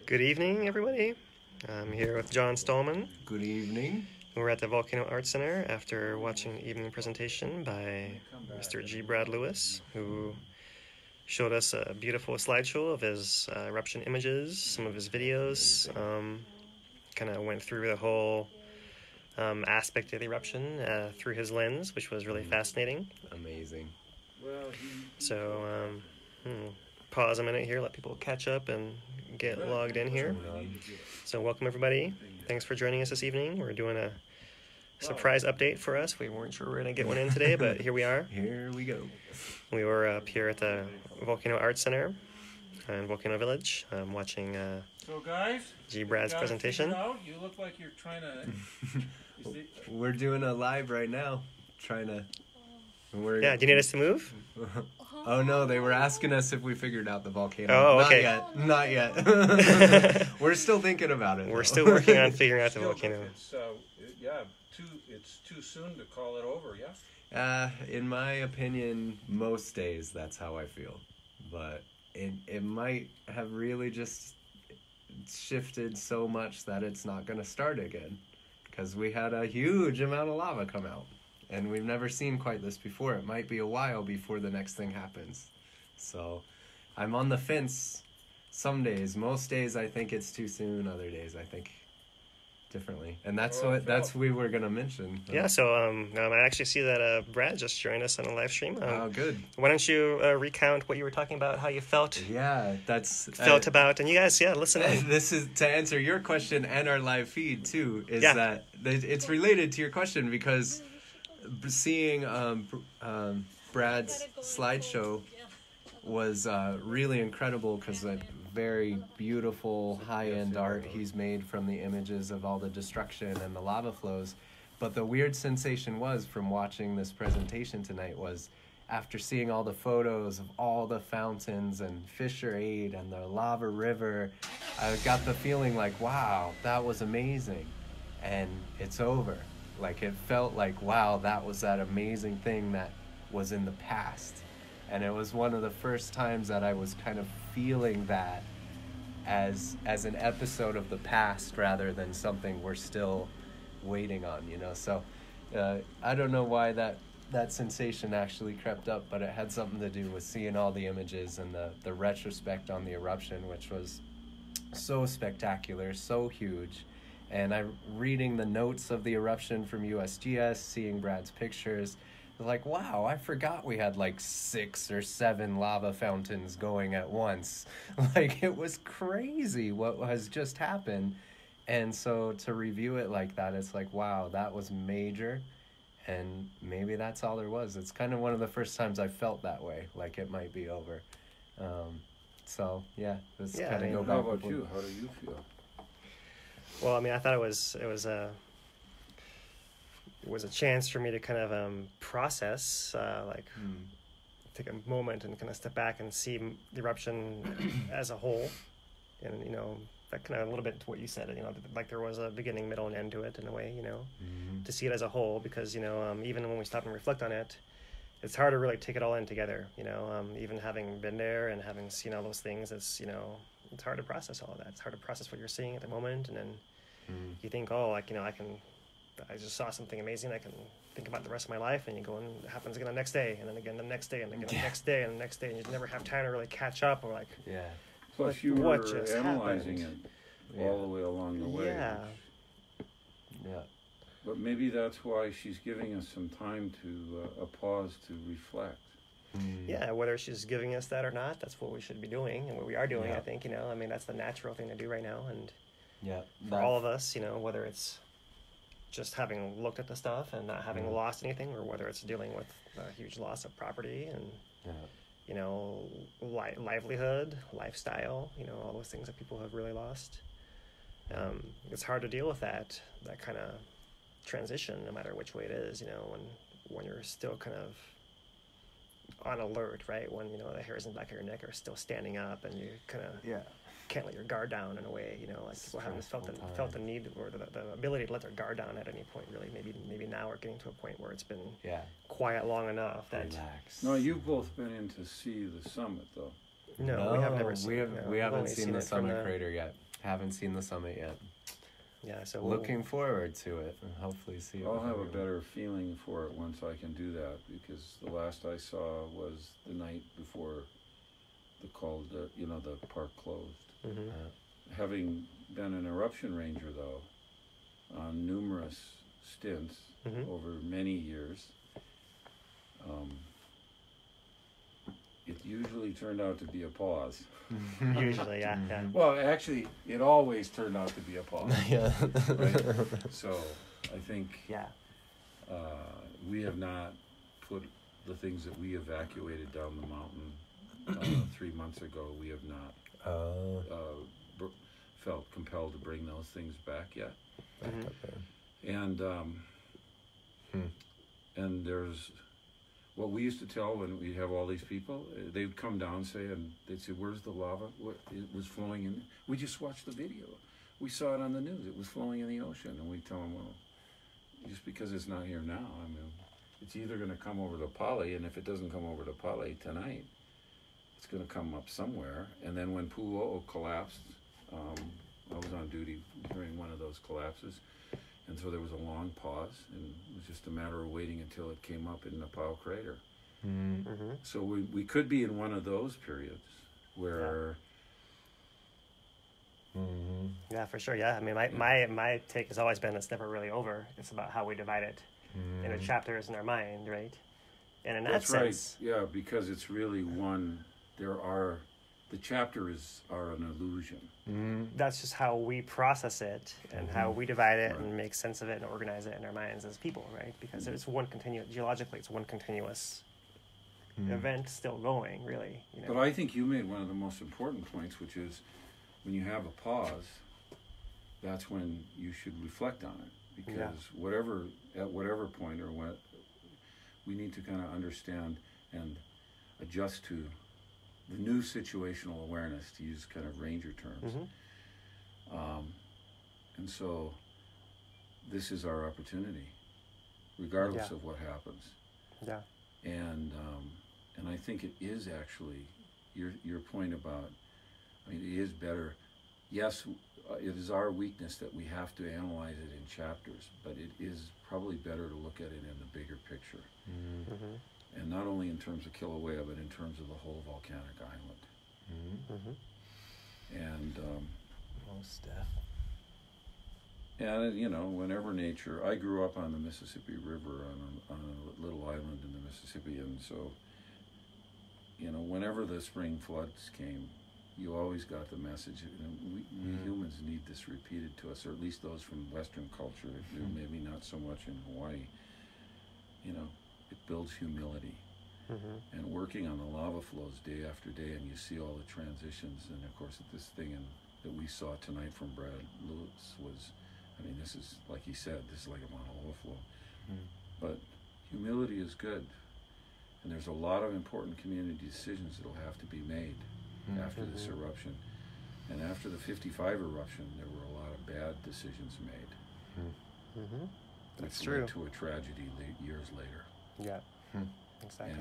Good evening, everybody. I'm here with John Stallman. Good evening. We're at the Volcano Art Center after watching the evening presentation by Mr. G. Brad Lewis, who showed us a beautiful slideshow of his eruption images, some of his videos, kind of went through the whole aspect of the eruption through his lens, which was really fascinating. Amazing. So, pause a minute here, let people catch up and get logged in here. So welcome everybody. Thanks for joining us this evening. We're doing a surprise update for us. We weren't sure we were going to get one in today, but here we are. Here we go. We were up here at the Volcano Art Center in Volcano Village, watching So guys, G. Brad's presentation. You look like you're trying to... We're doing a live right now. Trying to... Yeah, do you need us to move? Oh no, they were asking us if we figured out the volcano. Oh, okay. Not yet. We're still thinking about it. We're still working on figuring out the volcano. It's too soon to call it over, yeah? In my opinion, most days that's how I feel. But it might have really just shifted so much that it's not going to start again. Because we had a huge amount of lava come out. And we've never seen quite this before. It might be a while before the next thing happens. So I'm on the fence some days. Most days I think it's too soon. Other days I think differently. And that's what we were going to mention. Yeah, so I actually see that Brad just joined us on a live stream. Oh, good. Why don't you recount what you were talking about, how you felt? Yeah, that's... Felt about, and you guys, listen in. This is to answer your question and our live feed, too, is that it's related to your question because... Seeing Brad's slideshow was really incredible because a very beautiful high-end art he's made from the images of all the destruction and the lava flows. But the weird sensation was from watching this presentation tonight was after seeing all the photos of all the fountains and Fissure 8 and the lava river, I got the feeling like, wow, that was amazing. And it's over. Like, it felt like, wow, that was that amazing thing that was in the past. And it was one of the first times that I was kind of feeling that as an episode of the past rather than something we're still waiting on, you know? So I don't know why that sensation actually crept up, but it had something to do with seeing all the images and the retrospect on the eruption, which was so spectacular, so huge. And I'm reading the notes of the eruption from USGS, seeing Brad's pictures. Like, wow, I forgot we had like 6 or 7 lava fountains going at once. Like, it was crazy what has just happened. And so to review it like that, it's like, wow, that was major. And maybe that's all there was. It's kind of one of the first times I felt that way, like it might be over. So, yeah, let's kind of go back. How about you? How do you feel? Well, I mean, I thought it was a chance for me to kind of process, take a moment and kind of step back and see the eruption as a whole, and that kind of a little bit to what you said, like there was a beginning, middle, and end to it in a way, to see it as a whole, because even when we stop and reflect on it, it's hard to really take it all in together. Even having been there and having seen all those things, it's hard to process all of that. It's hard to process what you're seeing at the moment, and then you think, I just saw something amazing. I can think about the rest of my life, and you go, and it happens again the next day, and then again the next day, and again the next day, and the next day, and you never have time to really catch up, or like, Plus, you were analyzing it all the way along the way. Yeah. But maybe that's why she's giving us some time to a pause to reflect. Yeah, whether she's giving us that or not, that's what we should be doing, and what we are doing, I think, I mean, that's the natural thing to do right now, and for all of us, whether it's just having looked at the stuff and not having lost anything, or whether it's dealing with a huge loss of property and, livelihood, lifestyle, all those things that people have really lost. It's hard to deal with that kind of transition, no matter which way it is, when you're still kind of on alert, right? When the hairs in the back of your neck are still standing up, and you kind of can't let your guard down in a way. Like people haven't felt the need or the ability to let their guard down at any point. Really, maybe now we're getting to a point where it's been quiet long enough that. Relax. No, you've both been in to see the summit, though. No, we have never seen. We haven't seen the summit crater yet. haven't seen the summit yet. Yeah, so Looking forward to it, and hopefully see it. I'll with have a everyone. better feeling for it once I can do that, because the last I saw was the night before the park closed. Mm-hmm. Having been an eruption ranger, though, on numerous stints over many years, it usually turned out to be a pause. Usually, yeah. Well, actually, it always turned out to be a pause. Yeah. Right? So I think Yeah. we have not put the things that we evacuated down the mountain 3 months ago. We have not felt compelled to bring those things back yet. And and there's what we used to tell when we have all these people. They'd come down and say, and they'd say, "Where's the lava? It was flowing in." We just watched the video. We saw it on the news. It was flowing in the ocean, and we tell them, "Well, just because it's not here now, I mean, it's either going to come over to Pali, and if it doesn't come over to Pali tonight, it's going to come up somewhere." And then when Pu'u'o collapsed, I was on duty during one of those collapses, and so there was a long pause, and it was just a matter of waiting until it came up in the Pau crater. So we could be in one of those periods where... Yeah, for sure. Yeah, I mean, my take has always been it's never really over. It's about how we divide it into chapters in our mind, right? And in that sense, right. Yeah, because it's really one. The chapters are an illusion. that's just how we process it and how we divide it and make sense of it and organize it in our minds as people, right? Because it's one continuous, geologically, it's one continuous event still going, really. You know? But I think you made one of the most important points, which is when you have a pause, that's when you should reflect on it. Because at whatever point or what, we need to kind of understand and adjust to the new situational awareness, to use kind of ranger terms. And so this is our opportunity, regardless of what happens. Yeah. And I think it is actually your point about, I mean, it is better. Yes, it is our weakness that we have to analyze it in chapters, but it is probably better to look at it in the bigger picture. And not only in terms of Kīlauea, but in terms of the whole volcanic island. And most deaf. and you know, whenever nature, I grew up on the Mississippi River on a little island in the Mississippi, and so, you know, whenever the spring floods came, you always got the message. We humans need this repeated to us, or at least those from Western culture. Maybe not so much in Hawaii. You know, it builds humility. And working on the lava flows day after day, and you see all the transitions, and of course this thing that we saw tonight from Brad Lewis was, I mean, this is, like he said, this is like a Mount overflow. But humility is good, and there's a lot of important community decisions that will have to be made after this eruption. And after the 55 eruption, there were a lot of bad decisions made. That's That true. led to a tragedy years later. Yeah. Exactly.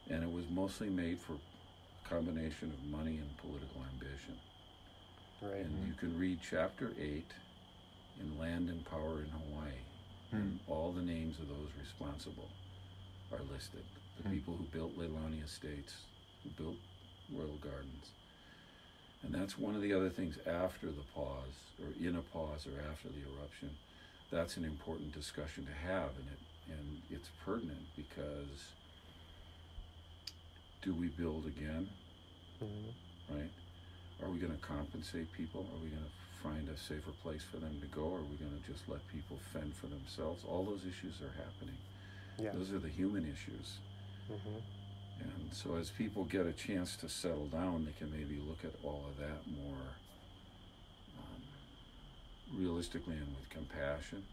And it was mostly made for a combination of money and political ambition. Right. And you can read chapter 8 in Land and Power in Hawaii, and all the names of those responsible are listed. The people who built Leilani Estates, who built Royal Gardens. And that's one of the other things after the pause, or in a pause, or after the eruption. That's an important discussion to have, and it's pertinent because do we build again, right? Are we going to compensate people? Are we going to find a safer place for them to go? Or are we going to just let people fend for themselves? All those issues are happening. Yeah. Those are the human issues. And so as people get a chance to settle down, they can maybe look at all of that more realistically and with compassion.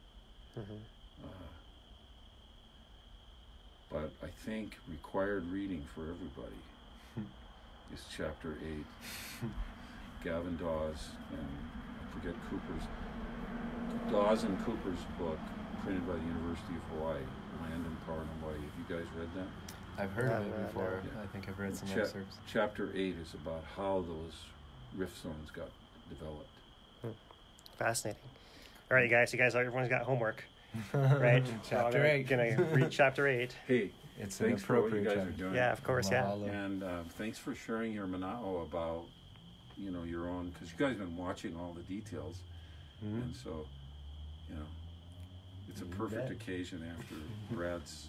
But I think required reading for everybody is chapter 8. Gavin Dawes and I forget Dawes and Cooper's book, printed by the University of Hawaii, Land and Power in Hawaii. Have you guys read that? I've heard of it Yeah. before. Yeah. I think I've read some excerpts. Chapter 8 is about how those rift zones got developed. Fascinating. All right, you guys. Everyone's got homework, right? Chapter 8. Gonna read chapter 8. Hey, It's an thanks for what you appropriate guys chapter. are doing. Yeah, of course, yeah. Mahalo. And thanks for sharing your mana'o about, your own, because you guys have been watching all the details. Mhm. And so, it's a You perfect bet. occasion after Brad's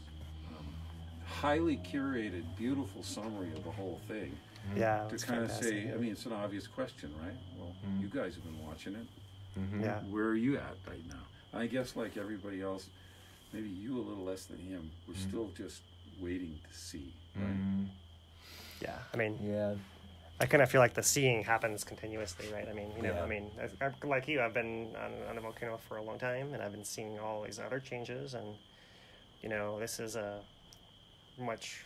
highly curated, beautiful summary of the whole thing Yeah. to it's kind of fantastic. say, I mean, it's an obvious question, right? Well, Mhm. you guys have been watching it. Mhm. Yeah. Where are you at right now? I guess like everybody else, maybe you a little less than him, we're still just waiting to see, right? Mhm. Yeah. I mean, Yeah. I kind of feel like the seeing happens continuously, right? I mean, Yeah. I mean, like you, I've been on the volcano for a long time, and I've been seeing all these other changes, and this is a much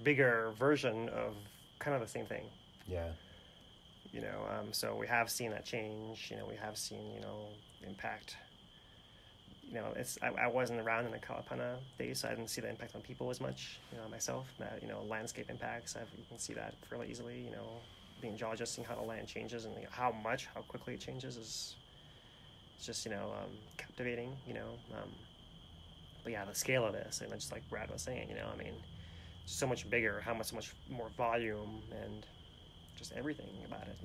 bigger version of kind of the same thing. Yeah. So we have seen that change. We have seen impact. I wasn't around in the Kalapana days, so I didn't see the impact on people as much. Myself, that landscape impacts. You can see that fairly easily. Being a geologist, seeing how the land changes and how quickly it changes is just captivating. But yeah, the scale of this, and just like Brad was saying, I mean, so much bigger. So much more volume and just everything about it.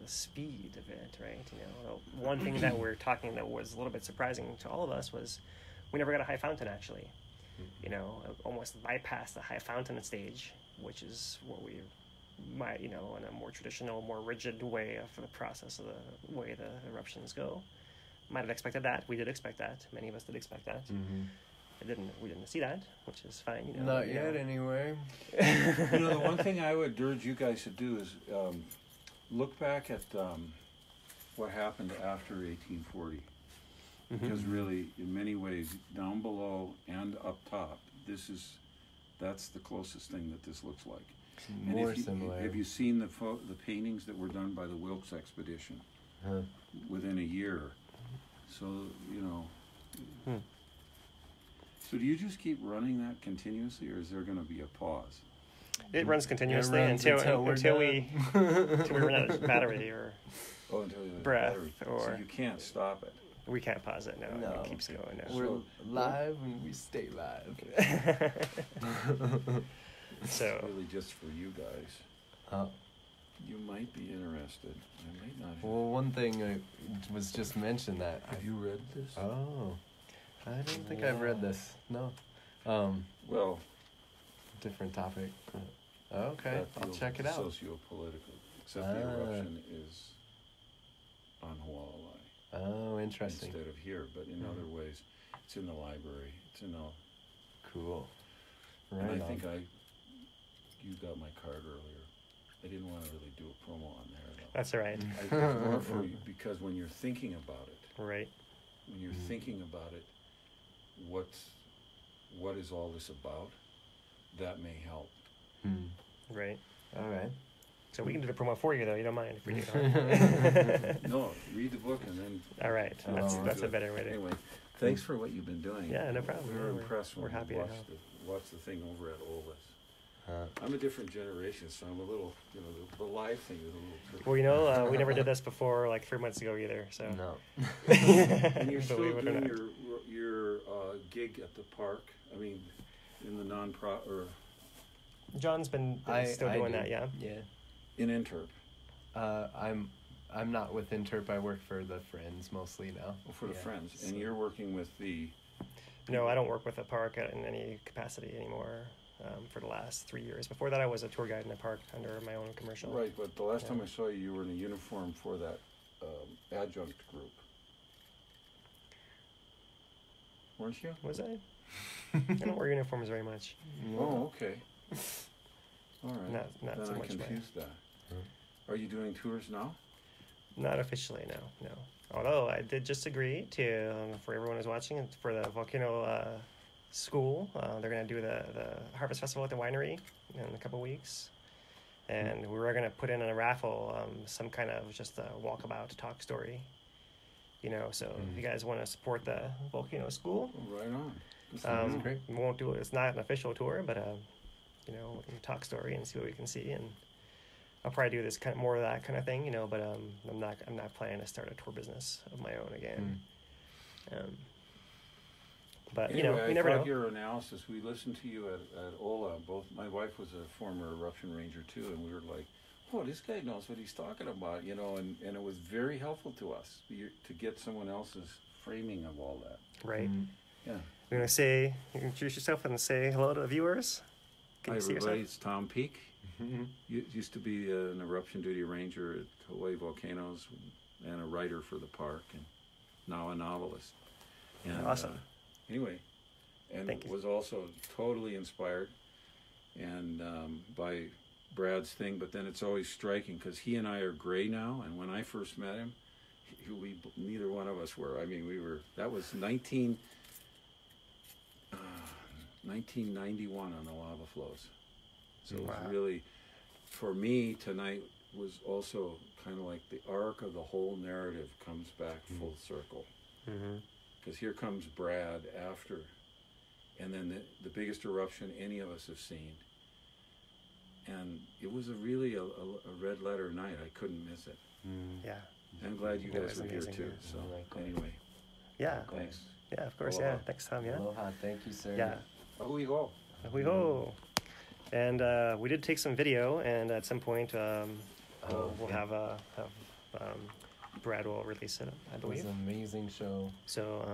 The speed of it, right? The one thing that we're talking that was a little bit surprising to all of us was we never got a high fountain actually. Almost bypassed the high fountain stage, which is what we might, in a more traditional, more rigid way of the process of the way the eruptions go. Might have expected that. We did expect that. Many of us did expect that. Mhm. We didn't see that, which is fine. Not yet, anyway. The one thing I would urge you guys to do is look back at what happened after 1840. Because really, in many ways, down below and up top, that's the closest thing that this looks like. And More similar. Have you seen the paintings that were done by the Wilkes expedition Huh. within a year? So So do you just keep running that continuously, or is there going to be a pause? It runs continuously runs until we're we run out of battery or Until you breath, so or you can't stop it. we can't pause it. No, No. it keeps going. No. We're So- live and we stay live. So Really, just for you guys, Huh. you might be interested. I might not. Well, one thing was just mentioned that. Have you read this? Oh, I don't think I've read this. No. Well, Different topic. Okay, that I'll deals check it with out. Socio-political, except the eruption is on Hualalai Oh, interesting. instead of here. But in other ways, it's in the library. It's in the. Cool. And Right I on. think you got my card earlier. I didn't want to really do a promo on there though. that's all right. It's more for you because when you're thinking about it, Right. when you're thinking about it, what is all this about? That may help. Hmm. Right. All right. So we can do the promo for you, though. You don't mind if we do. No, read the book and then. All right. That's a better way to. Anyway, thanks for what you've been doing. Yeah, no problem. We were Yeah, impressed we're when happy we to help. watched the thing over at Ola's. Huh. I'm a different generation, so I'm a little, the live thing is a little tricky. Well, we never did this before, like 3 months ago either. So. No. And you're still Believe it or doing not. your gig at the park. I mean, in the or John's been still I doing do. that, yeah. Yeah. in Interp. I'm not with Interp. I work for the Friends mostly now. For the Yeah, Friends, so- and you're working with the. No, I don't work with the park in any capacity anymore. For the last 3 years. Before that, I was a tour guide in the park under my own commercial. Right, but the last Yeah. time I saw you, you were in a uniform for that adjunct group. Weren't you? Was I? I don't wear uniforms very much. Oh, okay. All right. Not Then so I much. confused that. Hmm. Are you doing tours now? Not officially, no. Although I did just agree to, for everyone who's watching, and for the Volcano School, they're going to do the Harvest Festival at the winery in a couple weeks. And we were going to put in a raffle, some kind of just a walkabout talk story. So if you guys want to support the Volcano School, Oh, right on. That sounds great. we won't do it. It's not an official tour, but we can talk story and see what we can see. And I'll probably do this kind of more of that kind of thing, you know. But I'm not planning to start a tour business of my own again. But anyway, you know, you never know. Your analysis. We listened to you at Ola. Both my wife was a former eruption ranger too, and we were like, "Oh, this guy knows what he's talking about," you know. And it was very helpful to us to get someone else's framing of all that. Right. Yeah. You're gonna say, introduce yourself and say hello to the viewers. Hi everybody, it's Tom Peake. Used to be an eruption duty ranger at Kīlauea Volcanoes and a writer for the park, and now a novelist. And, awesome. Anyway, and was also totally inspired and by Brad's thing, but then it's always striking because he and I are gray now, and when I first met him, neither one of us were. I mean, that was 1991 on the lava flows. So it was really, for me, tonight was also kind of like the arc of the whole narrative comes back full circle. Because here comes Brad after, and then the biggest eruption any of us have seen. And it was really a red letter night. I couldn't miss it. Yeah. I'm glad you guys were here too. So anyway. Yeah. Thanks. Yeah, of course. Aloha. Yeah. Thanks, Tom. Yeah. Aloha. Thank you, sir. Yeah. Ahui ho. Ahui ho. And we did take some video, and at some point we'll have Brad will release it, I believe. It was an amazing show. So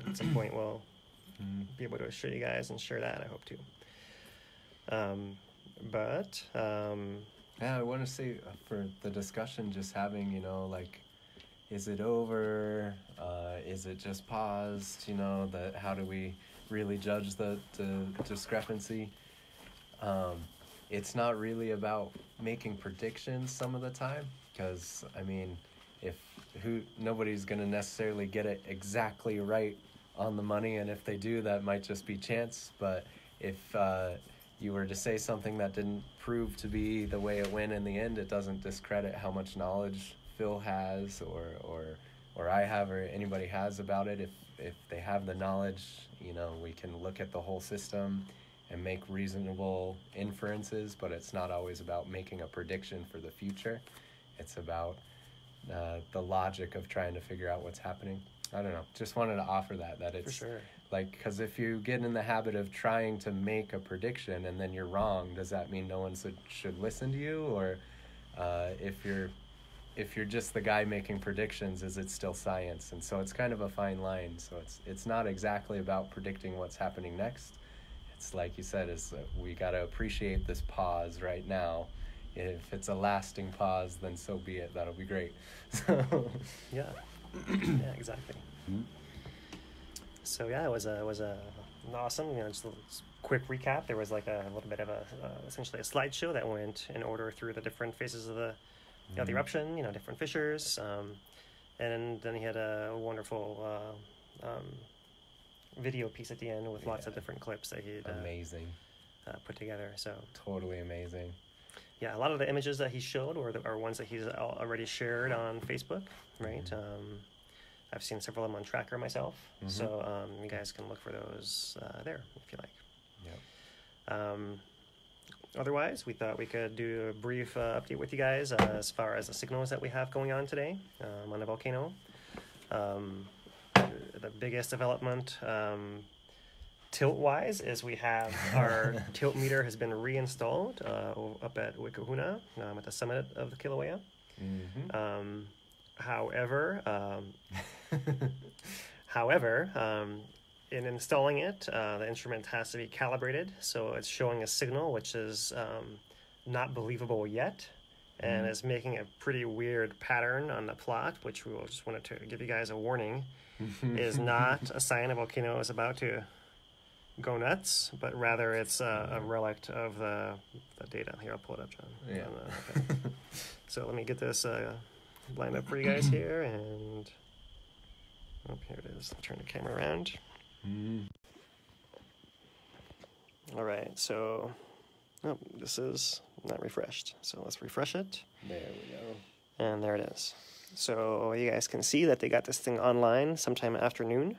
at some point we'll be able to show you guys and share that, I hope too. Yeah, I want to say for the discussion, just having, you know, like, is it over? Is it just paused? You know, how do we really judge the discrepancy? It's not really about making predictions some of the time, because I mean, nobody's gonna necessarily get it exactly right on the money, and if they do, that might just be chance. But if you were to say something that didn't prove to be the way it went in the end, it doesn't discredit how much knowledge Phil has or I have or anybody has about it. If they have the knowledge, you know, we can look at the whole system and make reasonable inferences, but it's not always about making a prediction for the future. It's about the logic of trying to figure out what's happening. I don't know. Just wanted to offer that it's for sure. Like, because if you get in the habit of trying to make a prediction and then you're wrong, does that mean no one should listen to you? Or if you're just the guy making predictions, is it still science? And so it's kind of a fine line. So it's not exactly about predicting what's happening next. It's like you said, we got to appreciate this pause right now. If it's a lasting pause, then so be it. That'll be great. Yeah. Yeah, exactly. So yeah, it was an awesome, you know, just a quick recap. There was like a little bit of essentially a slideshow that went in order through the different phases of the eruption, you know, different fissures, and then he had a wonderful video piece at the end with lots of different clips that he amazing put together. So totally amazing. Yeah, a lot of the images that he showed are ones that he's already shared on Facebook, right? I've seen several of them on Tracker myself, so you guys can look for those there if you like. Yep. Otherwise, we thought we could do a brief update with you guys as far as the signals that we have going on today on the volcano. The biggest development tilt-wise is we have our tilt meter has been reinstalled up at Wikahuna at the summit of the Kīlauea. However, in installing it, the instrument has to be calibrated, so it's showing a signal which is not believable yet, and is making a pretty weird pattern on the plot, which we just wanted to give you guys a warning, is not a sign a volcano is about to go nuts, but rather it's a relic of the data. Here, I'll pull it up, John. Yeah. Okay. So let me get this lined up for you guys here, and here it is. I'll turn the camera around. All right, so this is not refreshed, so let's refresh it. There we go. And there it is. So you guys can see that they got this thing online sometime afternoon,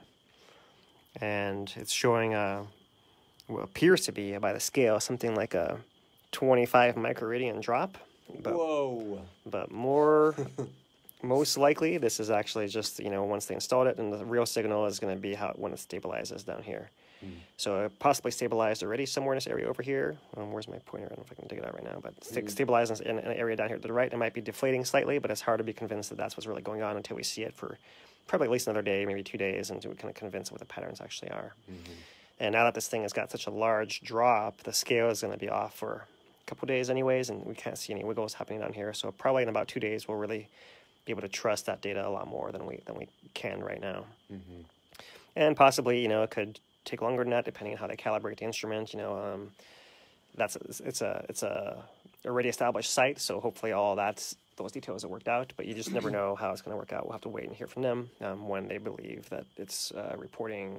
and it's showing what appears to be, by the scale, something like a 25 microradian drop Whoa. But most likely, this is actually just, once they installed it, and the real signal is going to be when it stabilizes down here. So it possibly stabilized already somewhere in this area over here. Where's my pointer? I don't know if I can dig it out right now, but stabilized in an area down here to the right. It might be deflating slightly, but it's hard to be convinced that that's what's really going on until we see it for probably at least another day, maybe 2 days, until we kind of convince what the patterns actually are. And now that this thing has got such a large drop, the scale is going to be off for a couple days anyways, and we can't see any wiggles happening down here. So probably in about 2 days, we'll really be able to trust that data a lot more than we can right now. And possibly, it could take longer than that, depending on how they calibrate the instrument. It's a already established site, so hopefully those details are worked out. But you just never know how it's going to work out. We'll have to wait and hear from them when they believe that it's reporting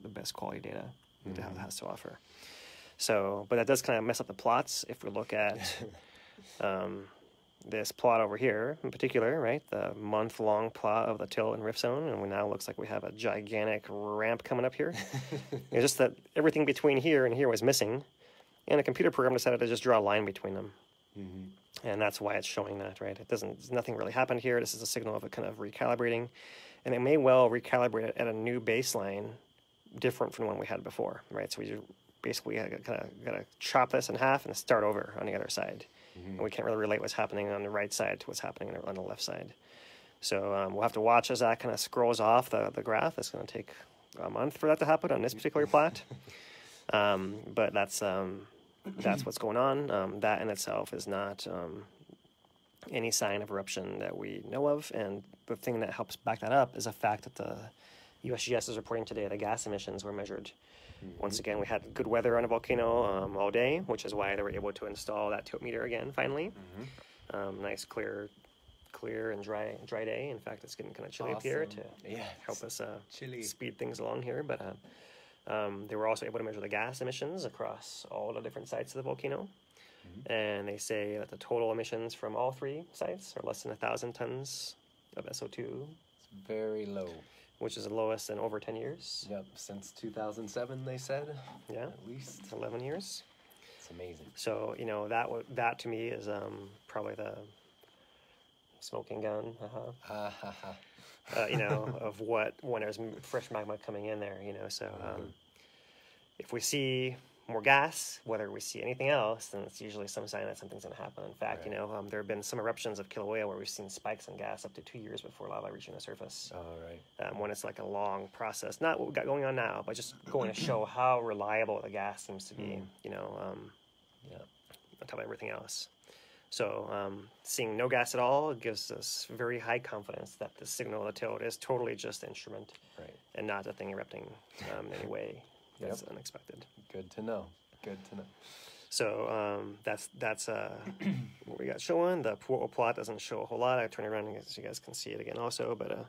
the best quality data it has to offer. So, but that does kind of mess up the plots if we look at this plot over here in particular, right? The month-long plot of the tilt and rift zone, and now looks like we have a gigantic ramp coming up here. It's just that everything between here and here was missing, and a computer program decided to just draw a line between them. And that's why it's showing that, right? Nothing really happened here. This is a signal of it kind of recalibrating, and it may well recalibrate it at a new baseline different from the one we had before, right? So we basically kind of got to chop this in half and start over on the other side. And we can't really relate what's happening on the right side to what's happening on the left side. So we'll have to watch as that kind of scrolls off the graph. It's going to take a month for that to happen on this particular plot. But that's what's going on. That in itself is not any sign of eruption that we know of. And the thing that helps back that up is the fact that the USGS is reporting today the gas emissions were measured. Once again, we had good weather on a volcano all day, which is why they were able to install that tilt meter again, finally. Nice, clear and dry day. In fact, it's getting kind of chilly up here to help us speed things along here. But they were also able to measure the gas emissions across all the different sites of the volcano. And they say that the total emissions from all 3 sites are less than 1,000 tons of SO2. It's very low. Which is the lowest in over 10 years. Yep, since 2007, they said. Yeah, at least 11 years. It's amazing. So that to me is probably the smoking gun. Of when there's fresh magma coming in there. So if we see more gas, whether we see anything else, then it's usually some sign that something's going to happen. In fact, there have been some eruptions of Kīlauea where we've seen spikes in gas up to 2 years before lava reaching the surface. When it's like a long process, not what we got going on now, but just going to show how reliable the gas seems to be, on top of everything else. So seeing no gas at all gives us very high confidence that the signal of the tilt is totally just the instrument and not a thing erupting in any way that's unexpected. Good to know. So that's what we got showing. The Pu'u'o plot doesn't show a whole lot. I turn it around so you guys can see it again also. But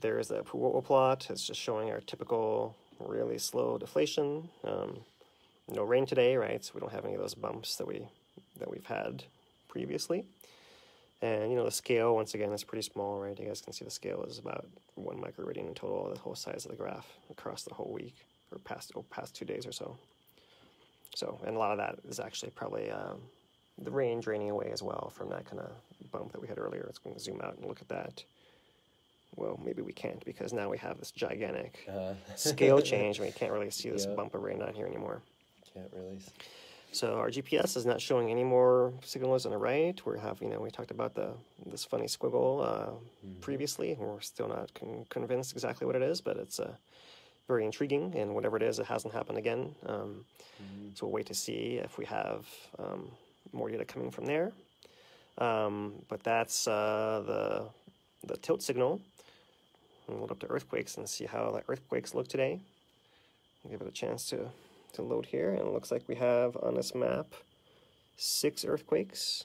there's the Pu'u'o plot. It's just showing our typical really slow deflation. No rain today, right? So we don't have any of those bumps that we've had previously. And the scale once again is pretty small, right? You guys can see the scale is about 1 microradian in total, the whole size of the graph across the whole week or past 2 days or so. So, and a lot of that is actually probably the rain draining away as well from that kind of bump that we had earlier. It's going to zoom out and look at that. Well, maybe we can't because now we have this gigantic scale change and we can't really see this bump of rain down here anymore. Can't really. So our GPS is not showing any more signals on the right. We have, we talked about this funny squiggle previously. We're still not convinced exactly what it is, but it's very intriguing. And whatever it is, it hasn't happened again. So we'll wait to see if we have more data coming from there. But that's the tilt signal. We'll load up to earthquakes and see how the earthquakes look today. I'll give it a chance to load here, and it looks like we have on this map 6 earthquakes.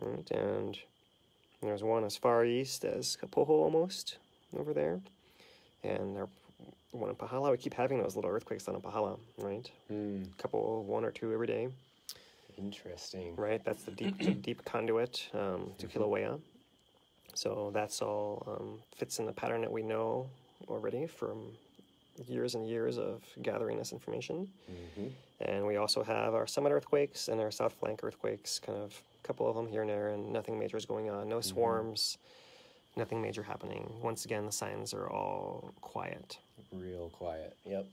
All right, and there's one as far east as Kapoho almost over there, and there's one in Pahala. We keep having those little earthquakes down in Pahala, right? Couple, 1 or 2 every day. Interesting. Right, that's the deep conduit to Kīlauea. So that's all fits in the pattern that we know already from years and years of gathering this information. Mm-hmm. And we also have our summit earthquakes and our south flank earthquakes, kind of a couple of them here and there, and nothing major is going on. No swarms, nothing major happening. Once again, the signs are all quiet. Real quiet. Yep.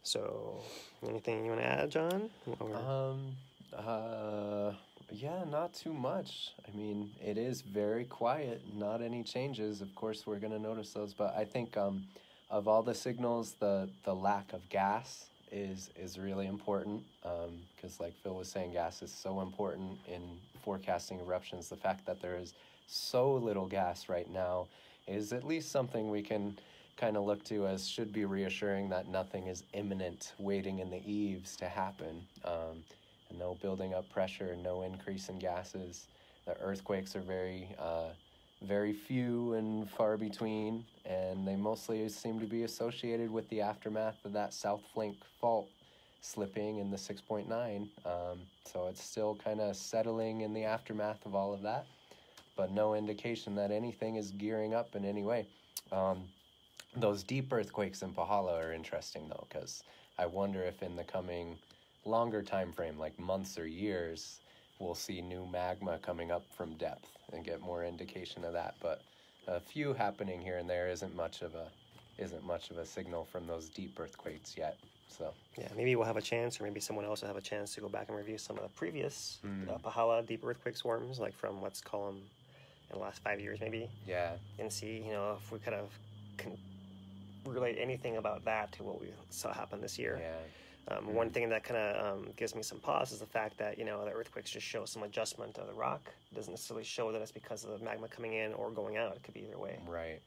So, anything you want to add, John? Yeah, not too much. I mean, it is very quiet, not any changes. Of course, we're going to notice those, but I think of all the signals, the lack of gas is really important, because like Phil was saying, gas is so important in forecasting eruptions. The fact that there is so little gas right now is at least something we can kind of look to as should be reassuring that nothing is imminent, waiting in the eaves to happen. No building up pressure, no increase in gases. The earthquakes are very few and far between, and they mostly seem to be associated with the aftermath of that South Flank fault slipping in the 6.9. So it's still kind of settling in the aftermath of all of that, but no indication that anything is gearing up in any way. Those deep earthquakes in Pahala are interesting, though, because I wonder if in the coming longer time frame, like months or years, we'll see new magma coming up from depth and get more indication of that. But a few happening here and there isn't much of a signal from those deep earthquakes yet. So yeah, maybe we'll have a chance, or maybe someone else will have a chance to go back and review some of the previous Pahala deep earthquake swarms, like from let's call them in the last 5 years, maybe. Yeah. And see, if we kind of can relate anything about that to what we saw happen this year. Yeah. One thing that kind of gives me some pause is the fact that, the earthquakes just show some adjustment of the rock. It doesn't necessarily show that it's because of the magma coming in or going out. It could be either way. Right.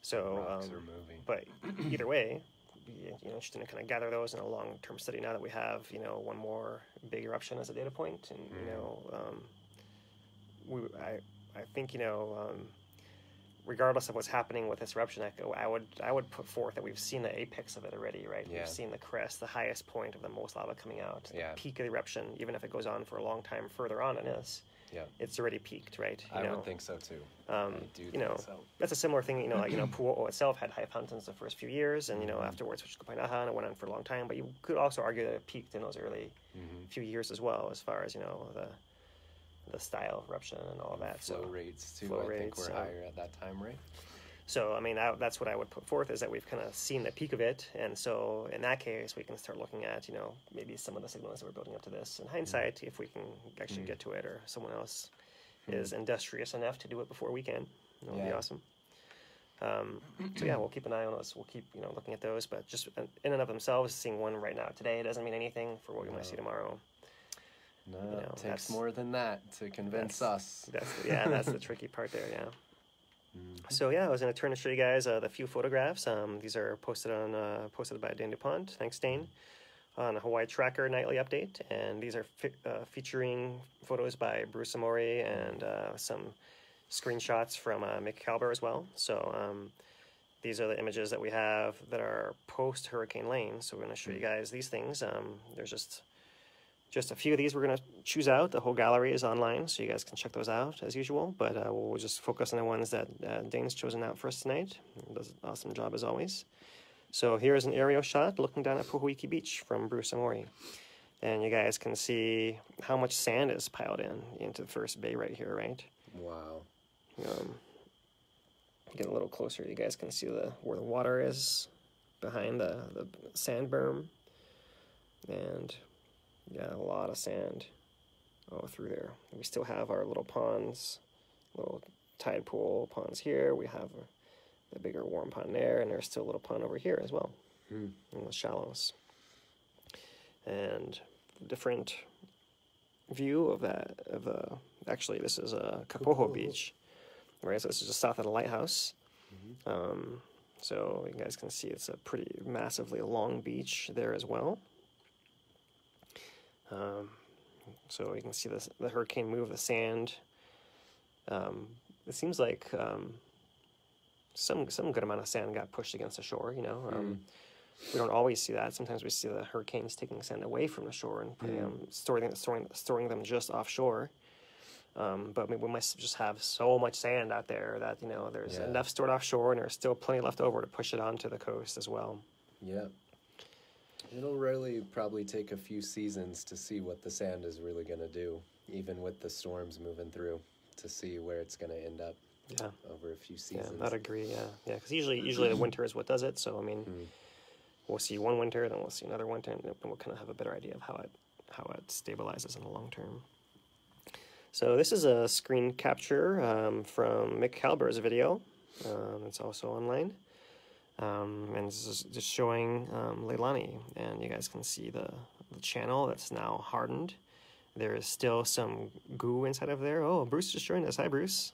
So, rocks are moving. But either way, interesting to kind of gather those in a long-term study now that we have, one more big eruption as a data point. And, I think, regardless of what's happening with this eruption, I would put forth that we've seen the apex of it already, right? Yeah. We've seen the crest, the highest point of the most lava coming out, Yeah. the peak of the eruption, even if it goes on for a long time further on in this. Yeah. It's already peaked, right? I would think so too. I do think so. That's a similar thing, Pu'o'o itself had high fountains the first few years, and, afterwards, which is Kapainaha, and it went on for a long time, but you could also argue that it peaked in those early few years as well, as far as, the style of eruption and all of that. Flow rates too, I think were higher at that time, right? So, I mean, that's what I would put forth, is that we've kind of seen the peak of it. And so in that case, we can start looking at, maybe some of the signals that we're building up to this. In hindsight, if we can actually get to it, or someone else is industrious enough to do it before we can, that would be awesome. So yeah, we'll keep an eye on those. We'll keep, looking at those, but just in and of themselves, seeing one right now today doesn't mean anything for what we might see tomorrow. No, it takes more than that to convince us. That's the tricky part there, yeah. So yeah, I was going to turn to show you guys the few photographs. These are posted by Dane DuPont. Thanks, Dane. On a Hawaii Tracker Nightly Update, and these are featuring photos by Bruce Amori and some screenshots from Mick Kalber as well. So these are the images that we have that are post-Hurricane Lane. So we're going to show you guys these things. There's just a few of these we're going to choose out. The whole gallery is online, so you guys can check those out as usual. But we'll just focus on the ones that Dane's chosen out for us tonight. He does an awesome job as always. So here's an aerial shot looking down at Pohuiki Beach from Bruce Amori. And you guys can see how much sand is piled into the first bay right here, right? Wow. Get a little closer, you guys can see where the water is behind the sand berm. And yeah, a lot of sand through there. We still have our little ponds, little tide pool ponds here. We have the bigger warm pond there, and there's still a little pond over here as well, in the shallows. And different view of that. Actually, this is Kapoho Beach, right? So this is just south of the lighthouse. So you guys can see it's a pretty massively long beach there as well. So you can see the hurricane move the sand. It seems like some good amount of sand got pushed against the shore. We don't always see that. Sometimes we see the hurricanes taking sand away from the shore and storing them just offshore. But we might just have so much sand out there that, you know, there's Yeah. enough stored offshore and there's still plenty left over to push it onto the coast as well. Yeah. It'll really probably take a few seasons to see what the sand is really going to do, even with the storms moving through, to see where it's going to end up. Yeah. Over a few seasons. Yeah, I'd agree. Yeah, yeah. Because usually the winter is what does it. So I mean, we'll see one winter, then we'll see another winter, and we'll kind of have a better idea of how it stabilizes in the long term. So this is a screen capture from Mick Halber's video. It's also online, and this is just showing Leilani, and you guys can see the channel that's now hardened. There is still some goo inside of there. Oh, Bruce just joined us. Hi, Bruce.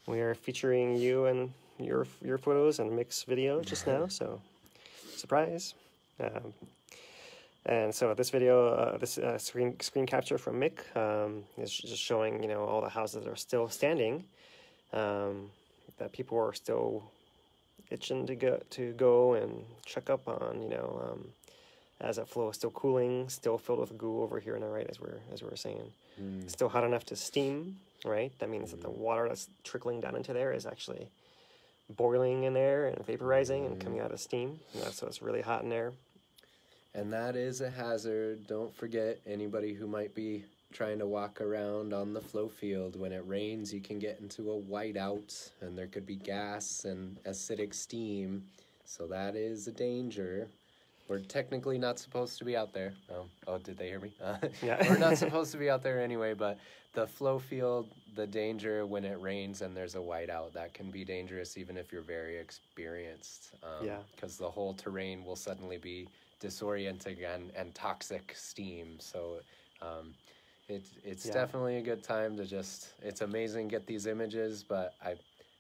We are featuring you and your photos and Mick's video just now, so surprise. And so this video, this screen capture from Mick is just showing, you know, all the houses that are still standing, that people are still itching to go and check up on, you know, as that flow is still cooling, still filled with goo over here on the right, as we were saying. Still hot enough to steam, right? That means that the water that's trickling down into there is actually boiling in there and vaporizing and coming out as steam. So it's really hot in there. And that is a hazard. Don't forget, anybody who might be trying to walk around on the flow field, when it rains, you can get into a whiteout, and there could be gas and acidic steam. So that is a danger. We're technically not supposed to be out there. Oh, did they hear me? Yeah. We're not supposed to be out there anyway, but the flow field, the danger when it rains and there's a whiteout, that can be dangerous even if you're very experienced. Because the whole terrain will suddenly be disorienting and toxic steam. So it's definitely a good time to just, it's amazing get these images, but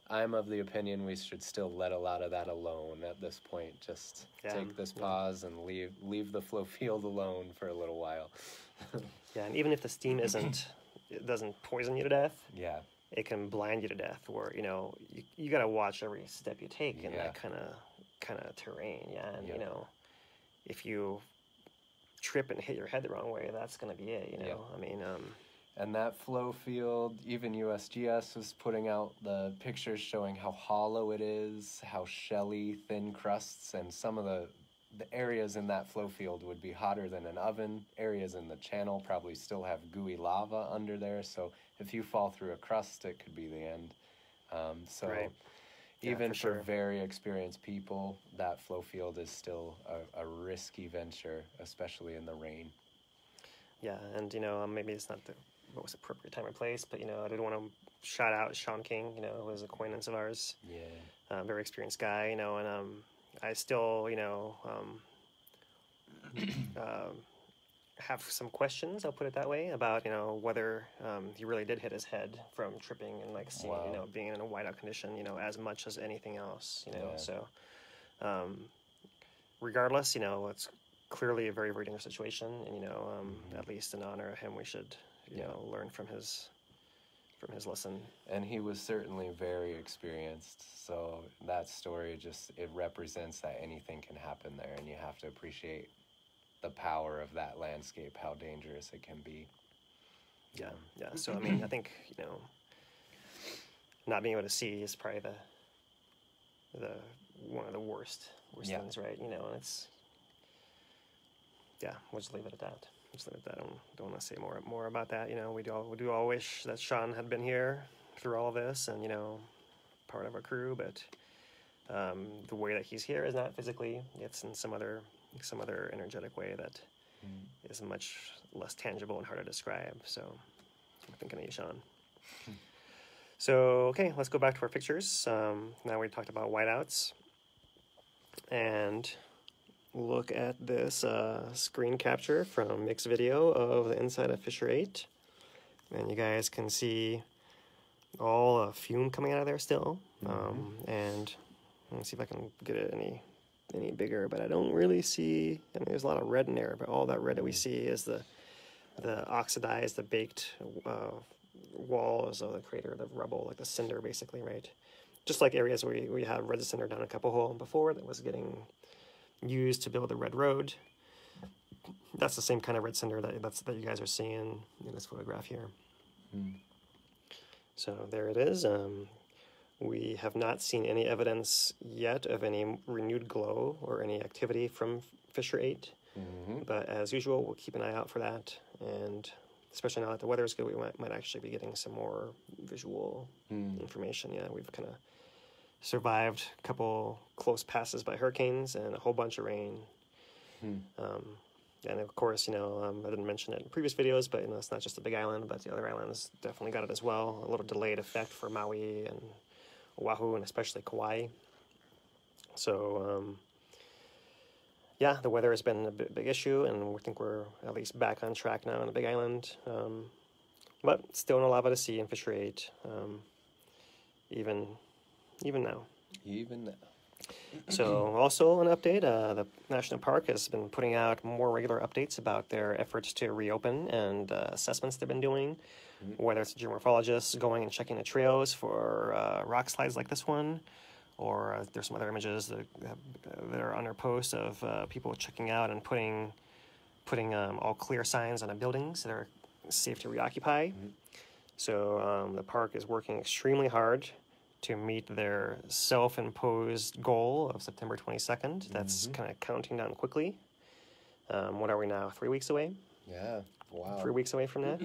I'm of the opinion we should still let a lot of that alone at this point. Just take this pause and leave the flow field alone for a little while. Yeah, and even if the steam it doesn't poison you to death. Yeah. It can blind you to death. Where, you know, you got to watch every step you take in that kind of terrain. Yeah, and you know, if you trip and hit your head the wrong way, that's gonna be it. You know, I mean. And that flow field, even USGS was putting out the pictures showing how hollow it is, how shelly, thin crusts, and some of the areas in that flow field would be hotter than an oven. Areas in the channel probably still have gooey lava under there, so if you fall through a crust, it could be the end. Even for very experienced people, that flow field is still a risky venture, especially in the rain. Yeah, and you know, maybe it's not the most appropriate time or place, but you know, I did want to shout out Sean King, you know, who was an acquaintance of ours. Very experienced guy, you know, and I still, you know, have some questions, I'll put it that way, about, you know, whether he really did hit his head from tripping and like seeing, you know, being in a whiteout condition, you know, as much as anything else, you know. So regardless, you know, it's clearly a very, very dangerous situation, and you know, at least in honor of him, we should, you know, learn from his lesson. And he was certainly very experienced, so that story just, it represents that anything can happen there, and you have to appreciate the power of that landscape, how dangerous it can be. Yeah. So I mean, I think, you know, not being able to see is probably the one of the worst things, right? You know, and it's, we'll just leave it at that. I don't want to say more about that. You know, we do all wish that Sean had been here through all of this, and you know, part of our crew. But the way that he's here is not physically; it's in some other energetic way that is much less tangible and hard to describe. So I'm thinking of you, Sean. So okay, let's go back to our pictures. Now we talked about whiteouts, and look at this screen capture from Mick's video of the inside of Fissure 8. And you guys can see all the fume coming out of there still. And let's see if I can get it any bigger, but I don't really see, I mean, there's a lot of red in there, but all that red that we see is the oxidized, the baked walls of the crater, the rubble, like the cinder basically, right? Just like areas where we had red cinder down a couple holes before that was getting used to build the red road. That's the same kind of red cinder that you guys are seeing in this photograph here. So there it is. We have not seen any evidence yet of any renewed glow or any activity from Fissure 8. But as usual, we'll keep an eye out for that. And especially now that the weather is good, we might actually be getting some more visual information. Yeah, we've kind of survived a couple close passes by hurricanes and a whole bunch of rain. And of course, I didn't mention it in previous videos, but it's not just the Big Island, but the other islands definitely got it as well. A little delayed effect for Maui and Oahu, and especially Kauai. So, the weather has been a big issue, and we think we're at least back on track now on the Big Island. But still no lava to see in Fissure 8, even now. Even now. So also an update, the National Park has been putting out more regular updates about their efforts to reopen and assessments they've been doing, whether it's geomorphologists going and checking the trails for rock slides like this one, or there's some other images that are on their posts of people checking out and putting all clear signs on the buildings that are safe to reoccupy. So the park is working extremely hard to meet their self-imposed goal of September 22nd. That's kind of counting down quickly. What are we now, 3 weeks away? Yeah, wow. 3 weeks away from that.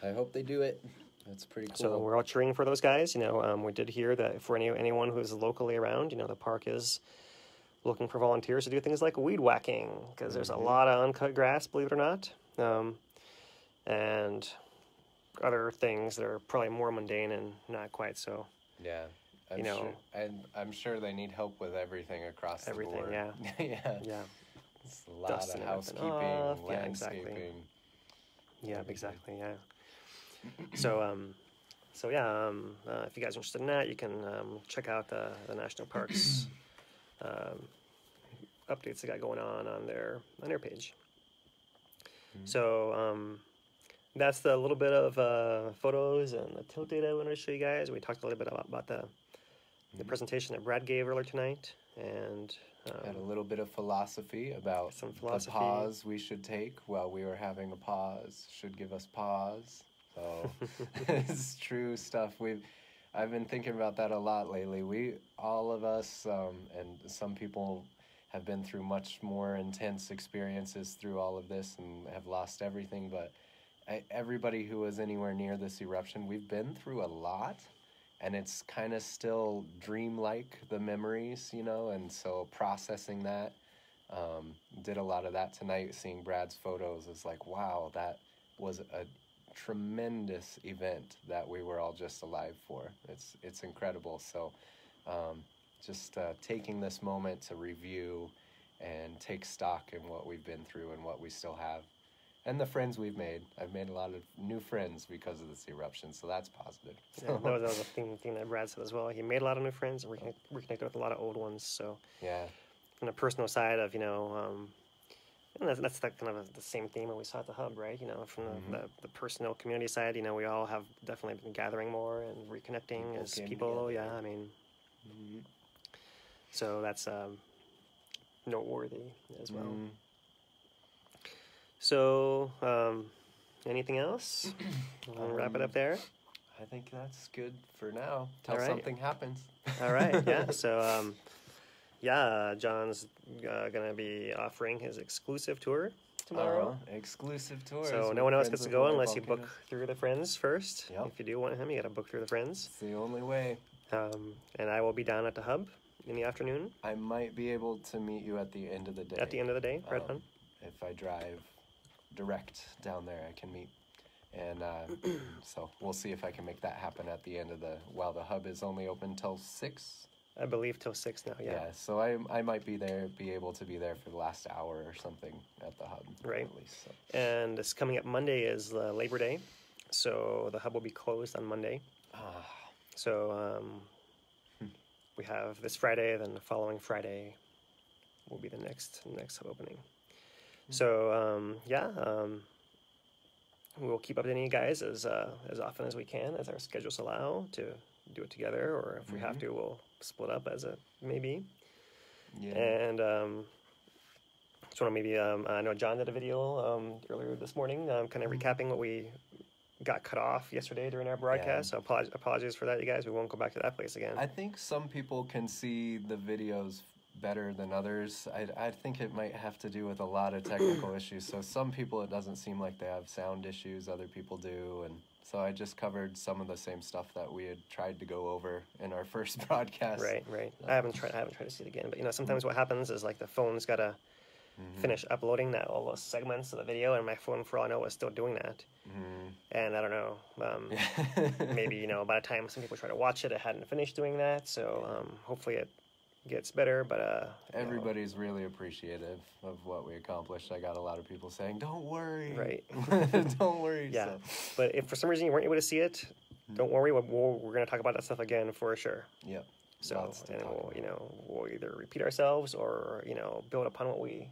I hope they do it. That's pretty cool. So we're all cheering for those guys. We did hear that for anyone who's locally around, the park is looking for volunteers to do things like weed whacking, because there's a lot of uncut grass, believe it or not, and other things that are probably more mundane and not quite so. Yeah, I'm sure they need help with everything across the board. Yeah. Yeah. It's a lot of housekeeping, landscaping. Yeah, exactly. Yeah. So, if you guys are interested in that, you can check out the national parks updates they got going on their page. So that's the little bit of photos and the tilt data I wanted to show you guys. We talked a little bit about the presentation that Brad gave earlier tonight, and had a little bit of philosophy about the pause we should take while we were having a pause. Should give us pause. So it's true stuff. I've been thinking about that a lot lately. All of us, and some people have been through much more intense experiences through all of this and have lost everything. But everybody who was anywhere near this eruption, we've been through a lot, and it's kind of still dreamlike, the memories, and so processing that, did a lot of that tonight. Seeing Brad's photos is like, wow, that was a tremendous event that we were all just alive for. It's incredible. So just taking this moment to review and take stock in what we've been through and what we still have, and the friends we've made. I've made a lot of new friends because of this eruption, so that's positive. Yeah, that was a thing that Brad said as well. He made a lot of new friends and reconnected with a lot of old ones. So yeah, from the personal side of and that's that kind of the same theme that we saw at the hub, right? From the personal community side, we all have definitely been gathering more and reconnecting as people. Together. Yeah, I mean, so that's noteworthy as well. So, anything else? We'll wrap it up there. I think that's good for now. Till something happens. All right. Yeah. So, John's gonna be offering his exclusive tour tomorrow. Exclusive tour. So no one else gets to go unless you book through the friends first. Yep. If you do want him, you got to book through the friends. It's the only way. And I will be down at the hub in the afternoon. I might be able to meet you at the end of the day. At the end of the day, right on. If I drive direct down there, I can meet. And so we'll see if I can make that happen at the end of while the hub is only open till 6. I believe till 6 now, yeah. Yeah, so I might be able to be there for the last hour or something at the hub. Right. At least, so. And this coming up Monday is Labor Day, so the hub will be closed on Monday. So we have this Friday, then the following Friday will be the next hub opening. So we'll keep updating you guys as often as we can, as our schedules allow, to do it together, or if we have to, we'll split up as it may be. Yeah. And just want to maybe I know John did a video earlier this morning, kind of recapping what we got cut off yesterday during our broadcast. So apologies for that, you guys. We won't go back to that place again. I think some people can see the videos better than others. I think it might have to do with a lot of technical issues. So some people, it doesn't seem like they have sound issues. Other people do. And so I just covered some of the same stuff that we had tried to go over in our first broadcast. Right. I haven't tried to see it again. But, sometimes what happens is, like, the phone's got to finish uploading all those segments of the video, and my phone, for all I know, is still doing that. And I don't know, maybe, by the time some people try to watch it, it hadn't finished doing that. So hopefully it gets better, but everybody's really appreciative of what we accomplished. I got a lot of people saying, "Don't worry." Right. Don't worry. Yeah. So. But if for some reason you weren't able to see it, don't worry. We're going to talk about that stuff again for sure. Yep. So, and we'll either repeat ourselves or, build upon what we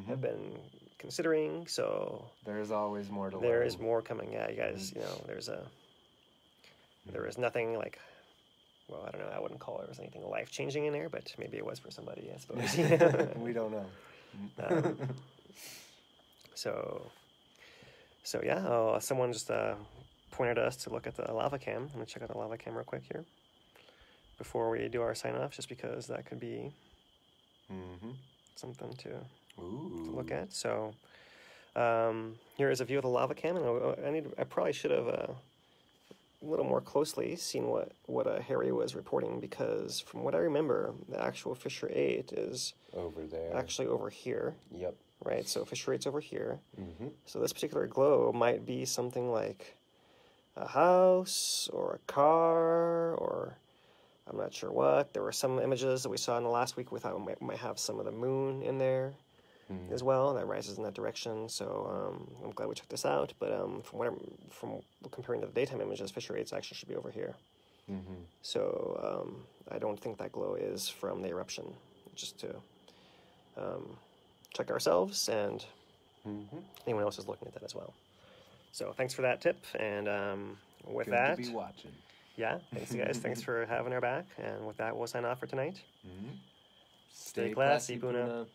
have been considering. So there's always more to learn. There is more coming. Yeah, you guys, there is nothing like, well, I don't know, I wouldn't call there was anything life-changing in there, but maybe it was for somebody, I suppose. We don't know. So yeah, someone just pointed us to look at the lava cam. I'm going to check out the lava cam real quick here before we do our sign-off, just because that could be something to look at. So here is a view of the lava cam, and I probably should have a little more closely seen what Harry was reporting, because from what I remember, the actual fissure 8 is over there, actually over here. Yep. Right, so fissure 8's over here. So this particular glow might be something like a house or a car, or I'm not sure what. There were some images that we saw in the last week we thought might have some of the moon in there as well. That rises in that direction. So I'm glad we checked this out. But from comparing to the daytime images, fissure 8's actually should be over here. So I don't think that glow is from the eruption. Just to check ourselves, and anyone else is looking at that as well. So thanks for that tip, and with Good that, to be watching. Yeah, thanks you guys. Thanks for having our back, and with that, we'll sign off for tonight. Stay classy, classy, Puna. Puna.